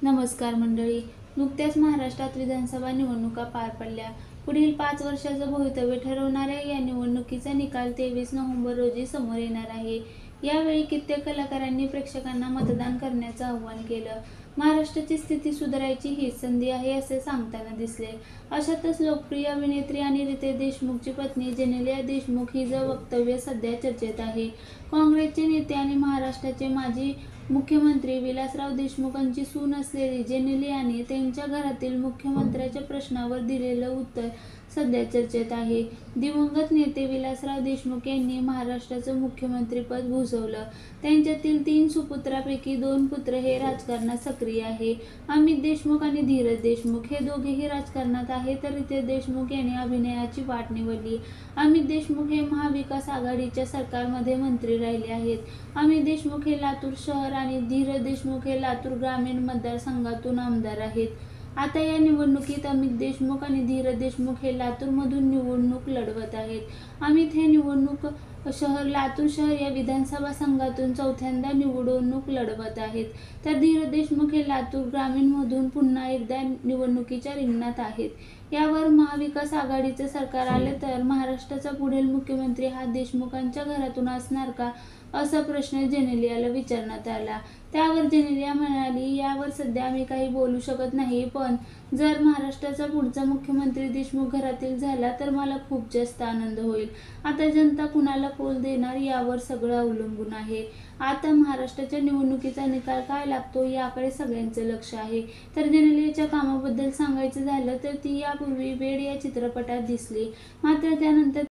नमस्कार मंडळी. नुकत्याच महाराष्ट्रात विधानसभा निवडणुका पार पडल्या. पुढील 5 वर्षाचं भवितव्य ठरवणाऱ्या या निवडणुकीचा निकाल 23 नोव्हेंबर रोजी समोर येणार आहे. यावेळी कित्येक कलाकारांनी प्रेक्षकांना मतदान करण्याचं आवाहन केलं. महाराष्ट्राची स्थिती सुधारायची हीच संधी आहे असे सांगताना दिसले. अशातच लोकप्रिय अभिनेत्री आणि रितेश देशमुखची पत्नी जेनेलिया देशमुख हिचं वक्तव्य सध्या चर्चेत आहे. काँग्रेसचे नेते आणि महाराष्ट्राचे माजी मुख्यमंत्री विलासराव देशमुखांची सून असलेली जेनेलियाने त्यांच्या घरातील मुख्यमंत्र्यांच्या प्रश्नावर दिलेलं उत्तर सध्या चर्चेत आहे. दिवंगत नेते विलासराव देशमुख यांनी महाराष्ट्राचं मुख्यमंत्रीपद भूषवलं. त्यांच्यातील 3 सुपुत्रांपैकी 2 पुत्र हे राजकारणात सक्रिय आहे. अमित देशमुख आणि धीरज देशमुख हे दोघेही राजकारणात आहेत, तर रितेश देशमुख यांनी अभिनयाची वाट निवडली. अमित देशमुख हे महाविकास आघाडीच्या सरकारमध्ये मंत्री राहिले आहेत. अमित देशमुख हे लातूर शहर आणि धीरज देशमुख हे लातूर ग्रामीण मतदारसंघातून आमदार आहेत. आता या निवडणुकीत अमित देशमुख आणि धीरज देशमुख हे लातूरमधून निवडणूक लढवत आहेत. अमित हे लातूर शहर या विधानसभा संघातून 4थ्यांदा निवडणूक लढवत आहेत, तर धीरज देशमुख हे लातूर ग्रामीणमधून पुन्हा एकदा निवडणुकीच्या रिंगणात आहेत. यावर महाविकास आघाडीचं सरकार आले तर महाराष्ट्राचा पुढील मुख्यमंत्री हा देशमुखांच्या घरातून असणार का, असा प्रश्न जेनेलियाला विचारण्यात आला. त्यावर जेनेलिया म्हणाली, यावर सध्या आम्ही काही बोलू शकत नाही, पण जर महाराष्ट्राचा पुढचा मुख्यमंत्री देशमुख घरातील झाला तर मला खूप जास्त आनंद होईल. आता जनता कुणाला कौल देणार यावर सगळं अवलंबून आहे. आता महाराष्ट्राच्या निवडणुकीचा निकाल काय लागतो याकडे सगळ्यांचं लक्ष आहे. तर जेनेलियाच्या कामाबद्दल सांगायचं झालं तर ती यापूर्वी वेड या चित्रपटात दिसली, मात्र त्यानंतर